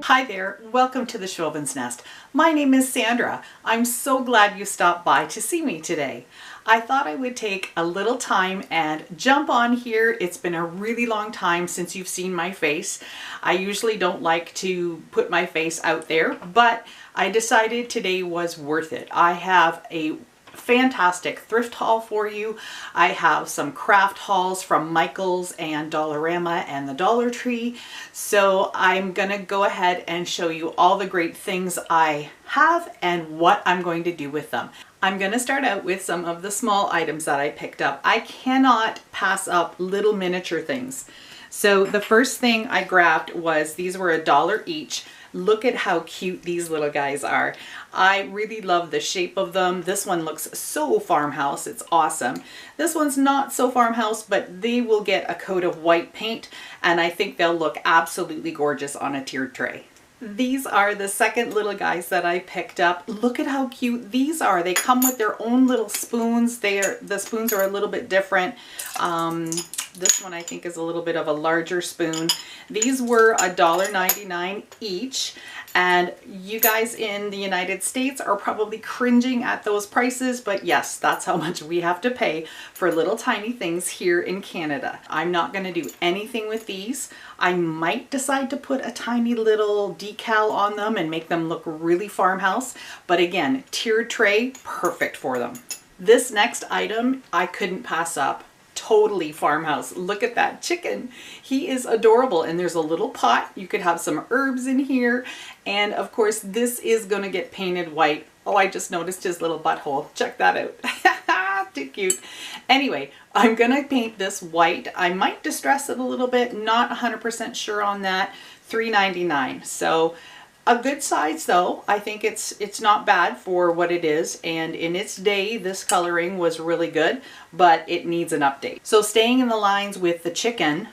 Hi there, welcome to the Chauvin's Nest. My name is Sandra. I'm so glad you stopped by to see me today. I thought I would take a little time and jump on here. It's been a really long time since you've seen my face. I usually don't like to put my face out there, but I decided today was worth it. I have a fantastic thrift haul for you. I have some craft hauls from Michael's and Dollarama and the Dollar Tree. So I'm gonna go ahead and show you all the great things I have and what I'm going to do with them. I'm gonna start out with some of the small items that I picked up. I cannot pass up little miniature things. So the first thing I grabbed was, these were $1 each. Look at how cute these little guys are. I really love the shape of them. This one looks so farmhouse. It's awesome. This one's not so farmhouse, but they will get a coat of white paint, and I think they'll look absolutely gorgeous on a tiered tray. These are the second little guys that I picked up. Look at how cute these are. They come with their own little spoons. The spoons are a little bit different. This one I think is a little bit of a larger spoon. These were $1.99 each, and you guys in the United States are probably cringing at those prices, but yes, that's how much we have to pay for little tiny things here in Canada. I'm not going to do anything with these. I might decide to put a tiny little decal on them and make them look really farmhouse, but again, tiered tray, perfect for them. This next item I couldn't pass up. Totally farmhouse. Look at that chicken. He is adorable, and there's a little pot. You could have some herbs in here, and of course this is going to get painted white. Oh, I just noticed his little butthole. Check that out. Too cute. Anyway, I'm gonna paint this white. I might distress it a little bit, not 100% sure on that. $3.99. So a good size though. I think it's not bad for what it is, and in its day this coloring was really good, but it needs an update. So staying in the lines with the chicken,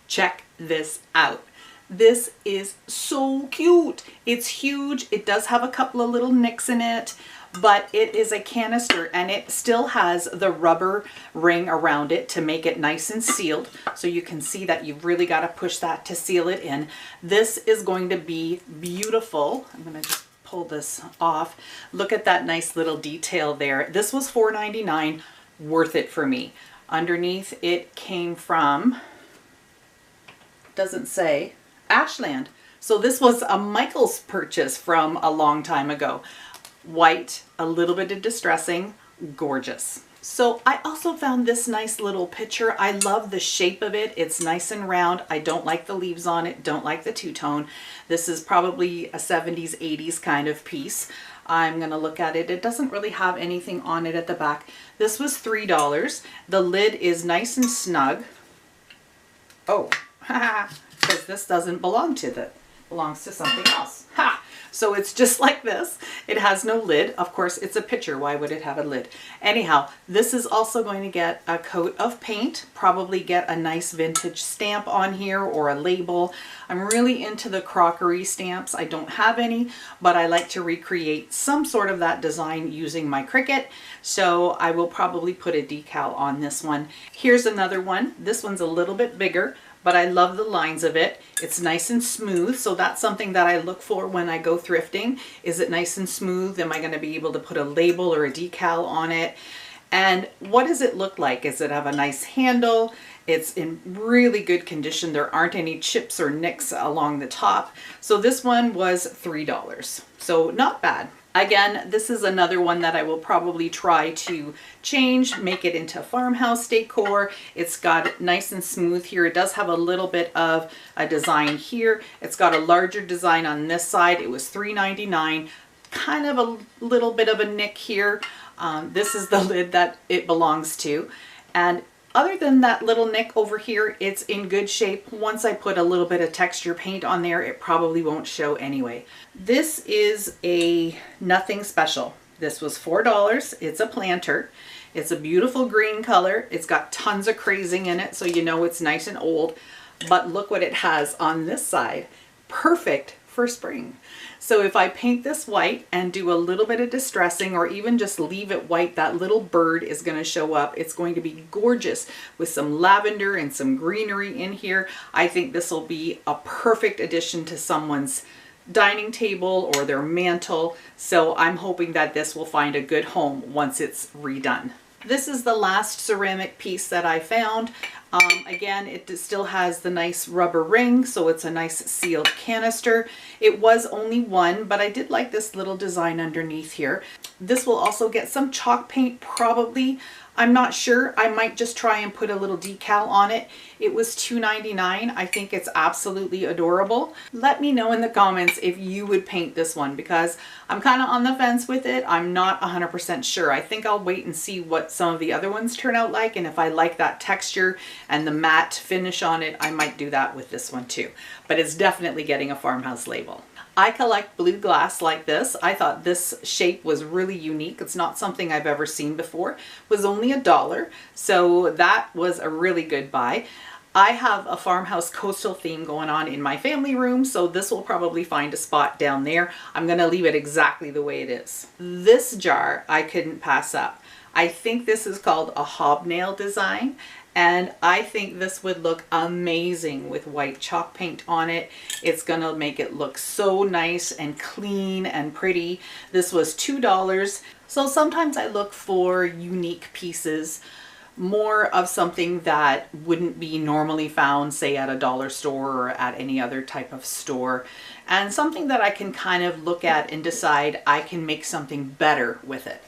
check this out. This is so cute. It's huge. It does have a couple of little nicks in it, but it is a canister, and it still has the rubber ring around it to make it nice and sealed. So you can see that you've really got to push that to seal it in. This is going to be beautiful. I'm going to just pull this off. Look at that nice little detail there. This was $4.99, worth it for me. Underneath it came from, doesn't say, Ashland. So this was a Michael's purchase from a long time ago. White, a little bit of distressing, gorgeous. So I also found this nice little pitcher. I love the shape of it. It's nice and round. I don't like the leaves on it, don't like the two-tone. This is probably a 70s, 80s kind of piece. I'm gonna look at it. It doesn't really have anything on it at the back. This was $3. The lid is nice and snug. Oh, because this doesn't belong to the, belongs to something else. Ha! So it's just like this. It has no lid. Of course, it's a pitcher. Why would it have a lid? Anyhow, this is also going to get a coat of paint, probably get a nice vintage stamp on here or a label. I'm really into the crockery stamps. I don't have any, but I like to recreate some sort of that design using my Cricut. So I will probably put a decal on this one. Here's another one. This one's a little bit bigger, but I love the lines of it. It's nice and smooth, so that's something that I look for when I go thrifting. Is it nice and smooth? Am I going to be able to put a label or a decal on it? And what does it look like? Does it have a nice handle? It's in really good condition. There aren't any chips or nicks along the top. So this one was $3. So not bad. Again, this is another one that I will probably try to change, make it into farmhouse decor. It's got nice and smooth here. It does have a little bit of a design here. It's got a larger design on this side. It was $3.99. Kind of a little bit of a nick here. This is the lid that it belongs to. And other than that little nick over here, it's in good shape. Once I put a little bit of texture paint on there, it probably won't show anyway. This is a nothing special. This was $4. It's a planter. It's a beautiful green color. It's got tons of crazing in it, so you know it's nice and old. But look what it has on this side. Perfect for spring. So if I paint this white and do a little bit of distressing, or even just leave it white, that little bird is going to show up. It's going to be gorgeous with some lavender and some greenery in here. I think this will be a perfect addition to someone's dining table or their mantle. So I'm hoping that this will find a good home once it's redone. This is the last ceramic piece that I found. Again, it still has the nice rubber ring, so it's a nice sealed canister. It was only one, but I did like this little design underneath here. This will also get some chalk paint probably. I'm not sure. I might just try and put a little decal on it. It was $2.99. I think it's absolutely adorable. Let me know in the comments if you would paint this one, because I'm kind of on the fence with it. I'm not 100% sure. I think I'll wait and see what some of the other ones turn out like, and if I like that texture and the matte finish on it, I might do that with this one too. But it's definitely getting a farmhouse label. I collect blue glass like this. I thought this shape was really unique. It's not something I've ever seen before. It was only $1, so that was a really good buy. I have a farmhouse coastal theme going on in my family room, so this will probably find a spot down there. I'm gonna leave it exactly the way it is. This jar I couldn't pass up. I think this is called a hobnail design, and I think this would look amazing with white chalk paint on it. It's gonna make it look so nice and clean and pretty. This was $2. So sometimes I look for unique pieces, more of something that wouldn't be normally found, say at a dollar store or at any other type of store, and something that I can kind of look at and decide I can make something better with it.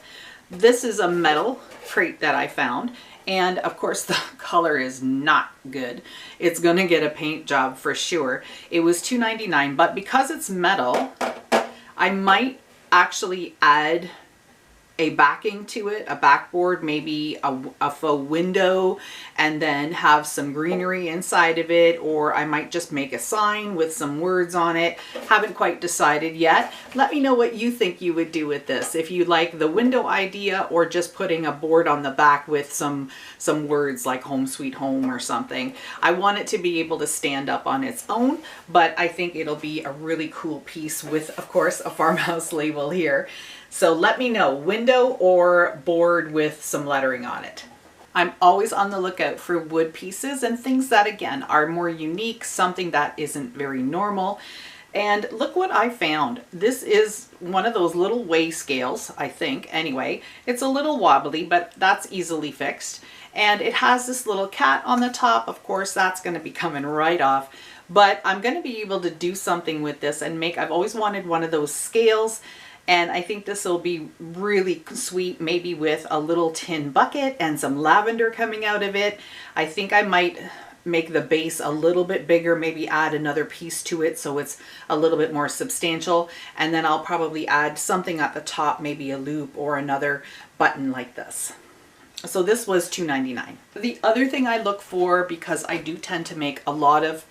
This is a metal crate that I found. And of course the color is not good. It's gonna get a paint job for sure. It was $2.99, but because it's metal, I might actually add a backing to it, a backboard, maybe a faux window, and then have some greenery inside of it, or I might just make a sign with some words on it. Haven't quite decided yet. Let me know what you think you would do with this. If you like the window idea, or just putting a board on the back with some words like home sweet home or something. I want it to be able to stand up on its own, but I think it'll be a really cool piece with, of course, a farmhouse label here. So let me know, window or board with some lettering on it. I'm always on the lookout for wood pieces and things that, again, are more unique, something that isn't very normal. And look what I found. This is one of those little weigh scales, I think, anyway. It's a little wobbly, but that's easily fixed. And it has this little cat on the top. Of course, that's going to be coming right off. But I'm going to be able to do something with this and make, I've always wanted one of those scales. And I think this will be really sweet, maybe with a little tin bucket and some lavender coming out of it. I think I might make the base a little bit bigger, maybe add another piece to it so it's a little bit more substantial. And then I'll probably add something at the top, maybe a loop or another button like this. So this was $2.99. The other thing I look for, because I do tend to make a lot of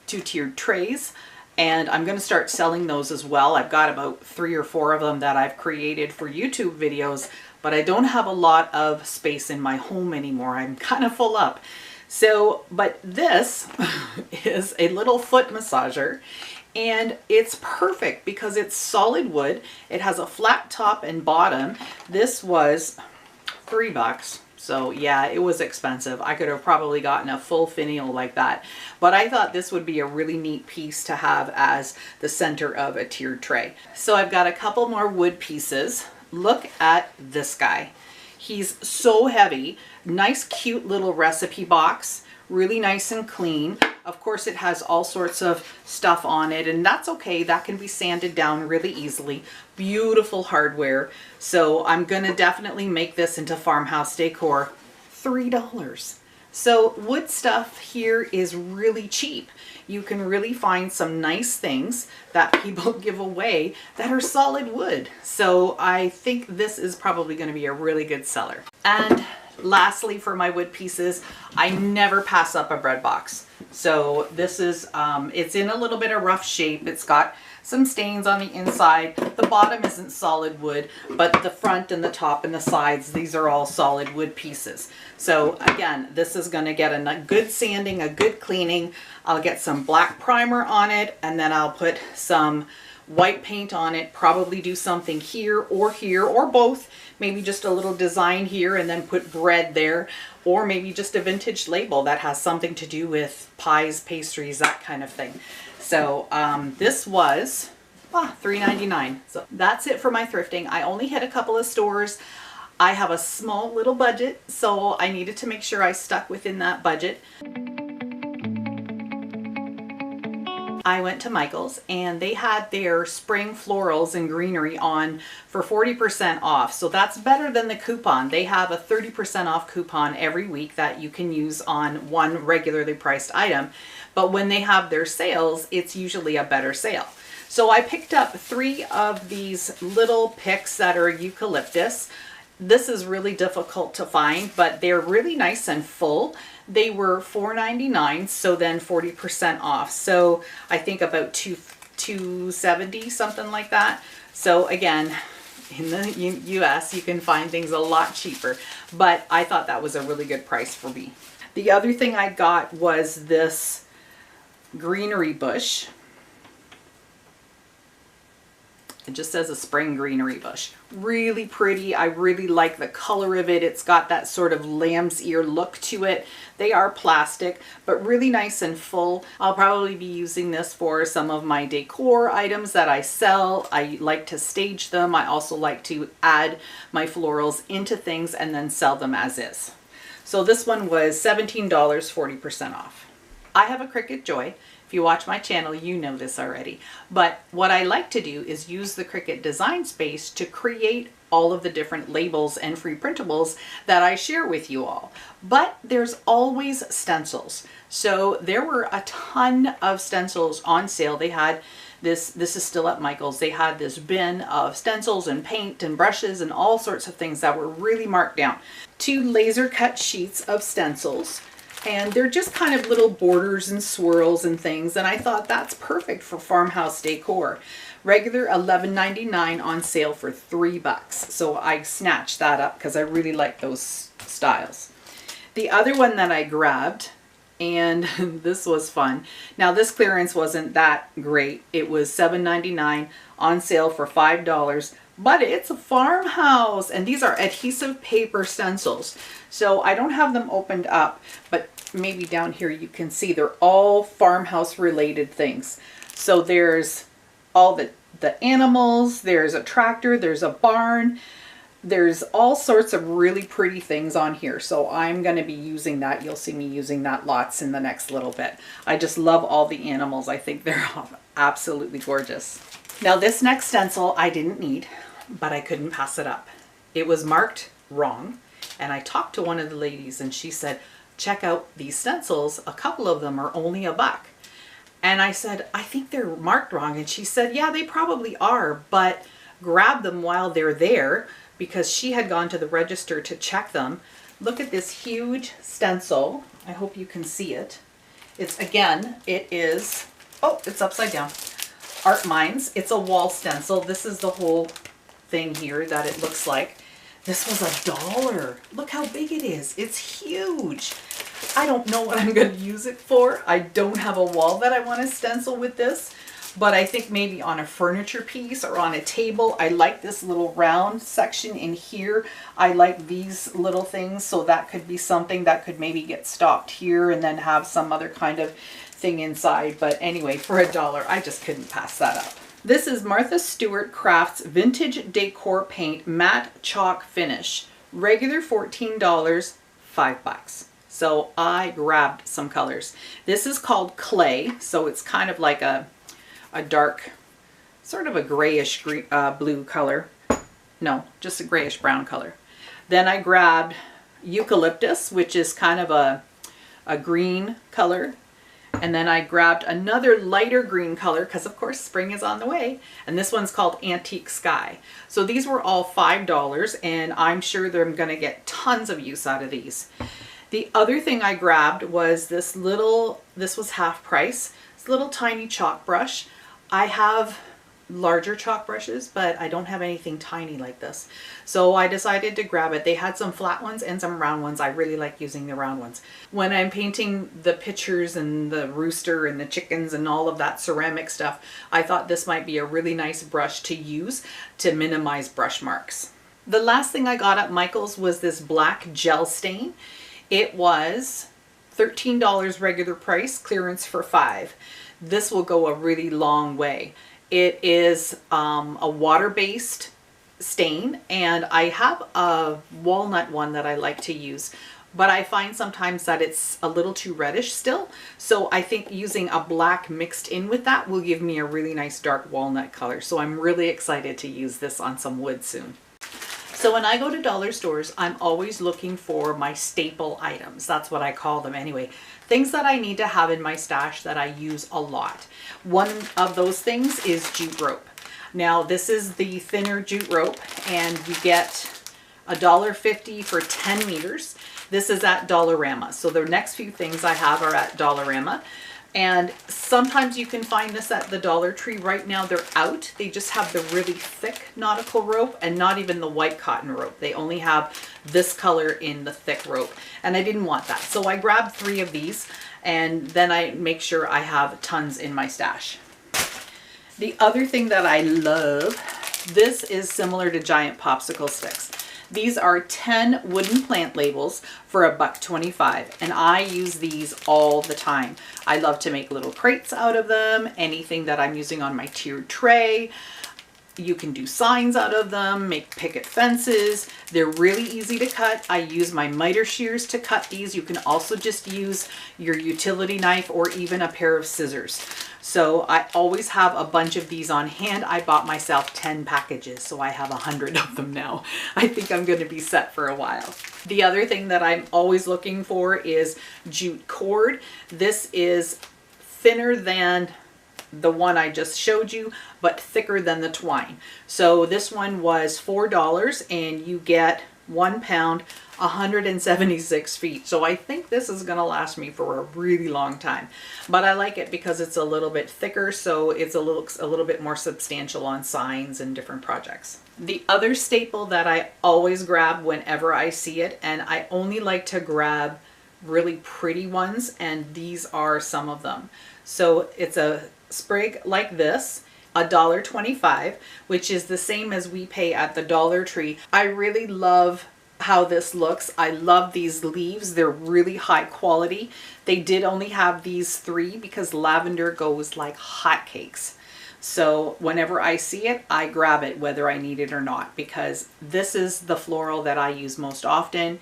two-tiered trays, and I'm going to start selling those as well. I've got about 3 or 4 of them that I've created for YouTube videos, but I don't have a lot of space in my home anymore. I'm kind of full up. So, but this is a little foot massager, and it's perfect because it's solid wood. It has a flat top and bottom. This was $3. So yeah, it was expensive. I could have probably gotten a full finial like that. But I thought this would be a really neat piece to have as the center of a tiered tray. So I've got a couple more wood pieces. Look at this guy. He's so heavy. Nice, cute little recipe box. Really nice and clean. Of course, it has all sorts of stuff on it, and that's okay. That can be sanded down really easily. Beautiful hardware. So I'm gonna definitely make this into farmhouse decor. $3. So wood stuff here is really cheap. You can really find some nice things that people give away that are solid wood. So I think this is probably going to be a really good seller. And Lastly, for my wood pieces, I never pass up a bread box. So this is, it's in a little bit of rough shape. It's got some stains on the inside. The bottom isn't solid wood, but the front and the top and the sides, these are all solid wood pieces. So again, this is going to get a good sanding, a good cleaning. I'll get some black primer on it, and then I'll put some white paint on it, probably do something here or both, maybe just a little design here and then put bread there, or maybe just a vintage label that has something to do with pies, pastries, that kind of thing. So this was $3.99. So that's it for my thrifting. I only hit a couple of stores. I have a small little budget, so I needed to make sure I stuck within that budget. I went to Michael's and they had their spring florals and greenery on for 40% off. So that's better than the coupon. They have a 30% off coupon every week that you can use on one regularly priced item. But when they have their sales, it's usually a better sale. So I picked up 3 of these little picks that are eucalyptus. This is really difficult to find, but they're really nice and full. They were $4.99, so then 40% off. So I think about $2.70, something like that. So again, in the US, you can find things a lot cheaper, but I thought that was a really good price for me. The other thing I got was this greenery bush. It just says a spring greenery bush. Really pretty. I really like the color of it. It's got that sort of lamb's ear look to it. They are plastic, but really nice and full. I'll probably be using this for some of my decor items that I sell. I like to stage them. I also like to add my florals into things and then sell them as is. So this one was $17, 40% off. I have a Cricut Joy. If you watch my channel, you know this already. But what I like to do is use the Cricut design space to create all of the different labels and free printables that I share with you all. But there's always stencils. So there were a ton of stencils on sale. They had this is still at Michael's. They had this bin of stencils and paint and brushes and all sorts of things that were really marked down. 2 laser cut sheets of stencils. And they're just kind of little borders and swirls and things. And I thought that's perfect for farmhouse decor. Regular $11.99, on sale for $3. So I snatched that up because I really like those styles. The other one that I grabbed, and this was fun. Now this clearance wasn't that great. It was $7.99, on sale for $5. But it's a farmhouse, and these are adhesive paper stencils. So I don't have them opened up, but maybe down here you can see they're all farmhouse related things. So there's all the animals, there's a tractor, there's a barn, there's all sorts of really pretty things on here. So I'm going to be using that. You'll see me using that lots in the next little bit. I just love all the animals. I think they're absolutely gorgeous. Now this next stencil I didn't need, but I couldn't pass it up. It was marked wrong, and I talked to one of the ladies and she said, check out these stencils. A couple of them are only $1. And I said, I think they're marked wrong. And she said, yeah, they probably are, but grab them while they're there, because she had gone to the register to check them. Look at this huge stencil. I hope you can see it. It's, again, it is, oh, it's upside down. Art Minds. It's a wall stencil. This is the whole thing here that it looks like. This was $1. Look how big it is. It's huge. I don't know what I'm going to use it for. I don't have a wall that I want to stencil with this, but I think maybe on a furniture piece or on a table. I like this little round section in here. I like these little things, so that could be something that could maybe get stopped here and then have some other kind of thing inside. But anyway, for $1, I just couldn't pass that up. This is Martha Stewart Crafts Vintage Decor Paint Matte Chalk Finish. Regular $14, $5. So I grabbed some colors. This is called Clay, so it's kind of like a dark, sort of a grayish blue color. No, just a grayish brown color. Then I grabbed Eucalyptus, which is kind of a green color. And then I grabbed another lighter green color because of course spring is on the way. And this one's called Antique Sky. So these were all $5 and I'm sure that I'm gonna get tons of use out of these. The other thing I grabbed was this was half price, this little tiny chalk brush. I have larger chalk brushes, but I don't have anything tiny like this. So I decided to grab it. They had some flat ones and some round ones. I really like using the round ones. When I'm painting the pictures and the rooster and the chickens and all of that ceramic stuff, I thought this might be a really nice brush to use to minimize brush marks. The last thing I got at Michael's was this black gel stain. It was $13 regular price, clearance for $5. This will go a really long way. It is a water-based stain, and I have a walnut one that I like to use, but I find sometimes that it's a little too reddish still. So I think using a black mixed in with that will give me a really nice dark walnut color. So I'm really excited to use this on some wood soon. So when I go to dollar stores, I'm always looking for my staple items. That's what I call them anyway. Things that I need to have in my stash that I use a lot. One of those things is jute rope. Now this is the thinner jute rope and you get $1.50 for 10 meters. This is at Dollarama. So the next few things I have are at Dollarama. And sometimes you can find this at the Dollar Tree. Right now they're out. They just have the really thick nautical rope and not even the white cotton rope. They only have this color in the thick rope. And I didn't want that. So I grabbed 3 of these and then I make sure I have tons in my stash. The other thing that I love, this is similar to giant popsicle sticks. These are 10 wooden plant labels for $1.25 and I use these all the time. I love to make little crates out of them, anything that I'm using on my tiered tray. You can do signs out of them, make picket fences. They're really easy to cut. I use my miter shears to cut these. You can also just use your utility knife or even a pair of scissors. So I always have a bunch of these on hand. I bought myself 10 packages, so I have 100 of them now. I think I'm going to be set for a while. The other thing that I'm always looking for is jute cord. This is thinner than the one I just showed you, but thicker than the twine. So this one was $4 and you get 1 pound, 176 feet. So I think this is going to last me for a really long time, but I like it because it's a little bit thicker. So it's a little bit more substantial on signs and different projects. The other staple that I always grab whenever I see it, and I only like to grab really pretty ones, and these are some of them. So it's a sprig like this, $1.25, which is the same as we pay at the Dollar Tree. I really love how this looks. I love these leaves. They're really high quality. They did only have these 3 because lavender goes like hotcakes. So whenever I see it, I grab it whether I need it or not, because this is the floral that I use most often.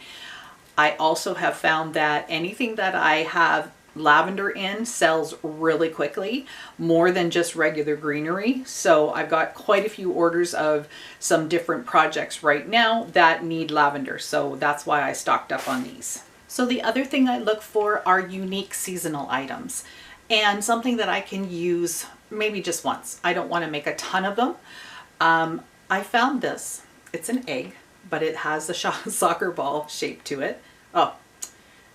I also have found that anything that I have lavender in sells really quickly, more than just regular greenery. So I've got quite a few orders of some different projects right now that need lavender. So that's why I stocked up on these. So the other thing I look for are unique seasonal items and something that I can use maybe just once. I don't want to make a ton of them. I found this. It's an egg, but it has a soccer ball shape to it. Oh,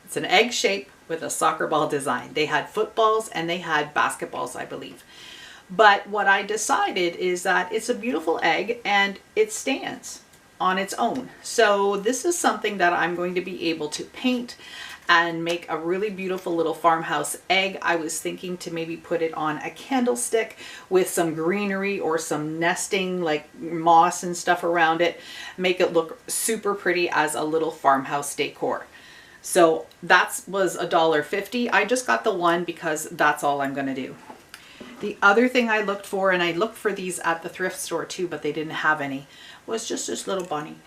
it's an egg shape with a soccer ball design. They had footballs and they had basketballs, I believe. But what I decided is that it's a beautiful egg and it stands on its own. So this is something that I'm going to be able to paint and make a really beautiful little farmhouse egg. I was thinking to maybe put it on a candlestick with some greenery or some nesting like moss and stuff around it. Make it look super pretty as a little farmhouse decor. So that was $1.50. I just got the one because that's all I'm going to do. The other thing I looked for, and I looked for these at the thrift store too, but they didn't have any, was just this little bunny.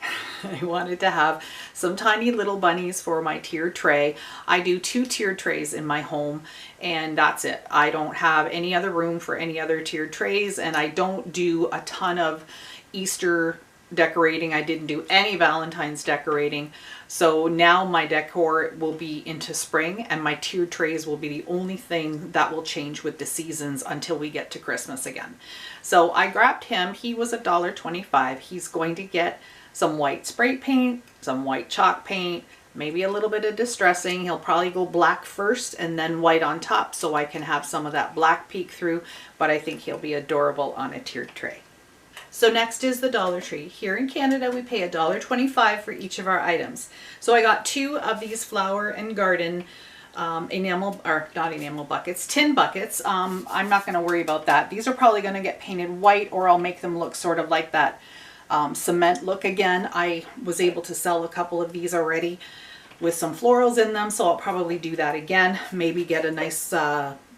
I wanted to have some tiny little bunnies for my tiered tray. I do 2 tiered trays in my home and that's it. I don't have any other room for any other tiered trays, and I don't do a ton of Easter decorating. I didn't do any Valentine's decorating. So now my decor will be into spring, and my tiered trays will be the only thing that will change with the seasons until we get to Christmas again. So I grabbed him. He was $1.25. He's going to get some white spray paint, some white chalk paint, maybe a little bit of distressing. He'll probably go black first and then white on top so I can have some of that black peek through, but I think he'll be adorable on a tiered tray. So next is the Dollar Tree. Here in Canada, we pay $1.25 for each of our items. So I got 2 of these flower and garden enamel, or not enamel buckets, tin buckets. I'm not going to worry about that. These are probably going to get painted white, or I'll make them look sort of like that cement look again. I was able to sell a couple of these already with some florals in them, so I'll probably do that again. Maybe get a nice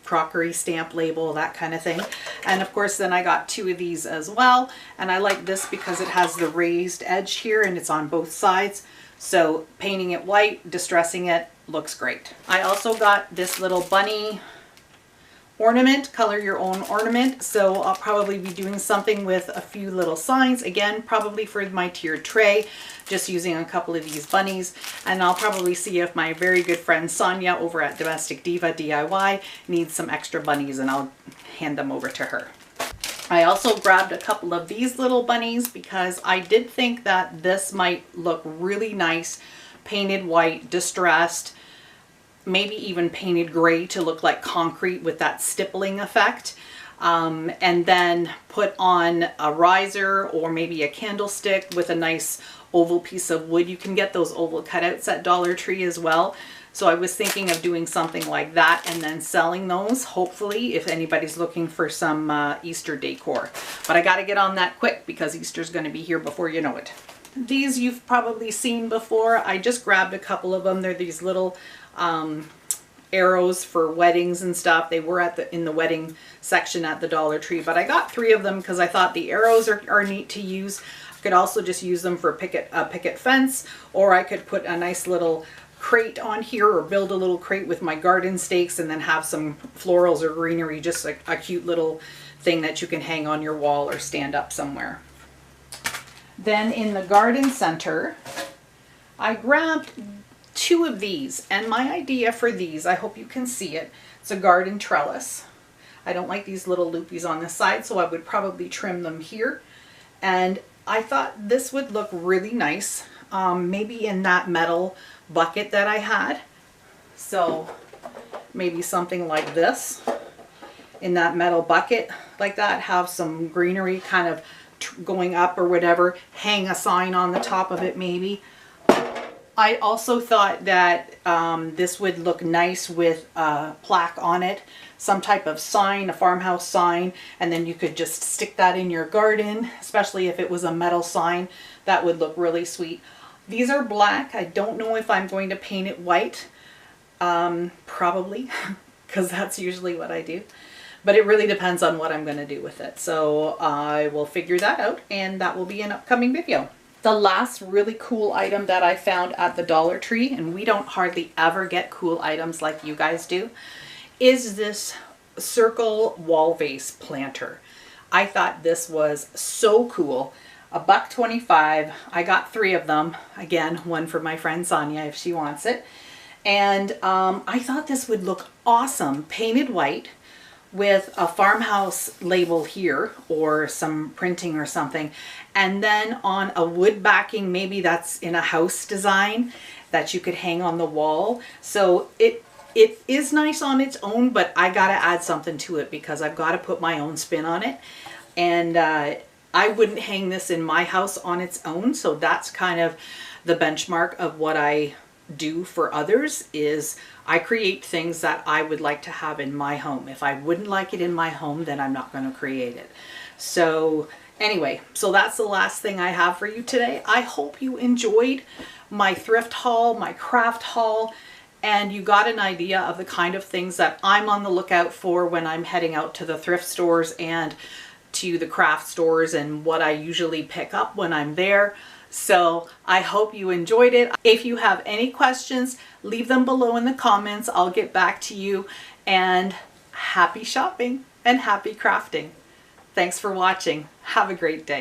crockery stamp label, that kind of thing. And of course then I got 2 of these as well, and I like this because it has the raised edge here and it's on both sides, so painting it white, distressing it, looks great. I also got this little bunny ornament, color your own ornament, so I'll probably be doing something with a few little signs, again probably for my tiered tray, just using a couple of these bunnies. And I'll probably see if my very good friend Sonia over at Domestic Diva DIY needs some extra bunnies, and I'll hand them over to her. I also grabbed a couple of these little bunnies because I did think that this might look really nice painted white, distressed, maybe even painted gray to look like concrete with that stippling effect, and then put on a riser or maybe a candlestick with a nice oval piece of wood. You can get those oval cutouts at Dollar Tree as well. So I was thinking of doing something like that and then selling those, hopefully, if anybody's looking for some Easter decor. But I got to get on that quick because Easter's going to be here before you know it. These you've probably seen before. I just grabbed a couple of them. They're these little arrows for weddings and stuff. They were in the wedding section at the Dollar Tree, but I got 3 of them because I thought the arrows are neat to use. I could also just use them for a picket fence, or I could put a nice little crate on here, or build a little crate with my garden stakes and then have some florals or greenery, just like a cute little thing that you can hang on your wall or stand up somewhere. Then in the garden center, I grabbed 2 of these, and my idea for these, I hope you can see it, it's a garden trellis. I don't like these little loopies on the side, so I would probably trim them here. And I thought this would look really nice, maybe in that metal bucket that I had. So maybe something like this in that metal bucket like that, have some greenery kind of going up or whatever, hang a sign on the top of it maybe. I also thought that this would look nice with a plaque on it, some type of sign, a farmhouse sign, and then you could just stick that in your garden, especially if it was a metal sign. That would look really sweet. These are black. I don't know if I'm going to paint it white, probably, because that's usually what I do. But it really depends on what I'm going to do with it. So I will figure that out, and that will be an upcoming video. The last really cool item that I found at the Dollar Tree, and we don't hardly ever get cool items like you guys do, is this circle wall vase planter. I thought this was so cool. $1.25. I got 3 of them. Again, one for my friend Sonia if she wants it. And I thought this would look awesome, painted white, with a farmhouse label here or some printing or something, and then on a wood backing, maybe that's in a house design that you could hang on the wall. So it is nice on its own, but I gotta add something to it because I've got to put my own spin on it. And I wouldn't hang this in my house on its own, so that's kind of the benchmark of what I do for others, is I create things that I would like to have in my home. If I wouldn't like it in my home, then I'm not going to create it. So anyway, so that's the last thing I have for you today. I hope you enjoyed my thrift haul, my craft haul, and you got an idea of the kind of things that I'm on the lookout for when I'm heading out to the thrift stores and to the craft stores, and what I usually pick up when I'm there. So I hope you enjoyed it. If you have any questions, leave them below in the comments. I'll get back to you, and happy shopping and happy crafting. Thanks for watching. Have a great day.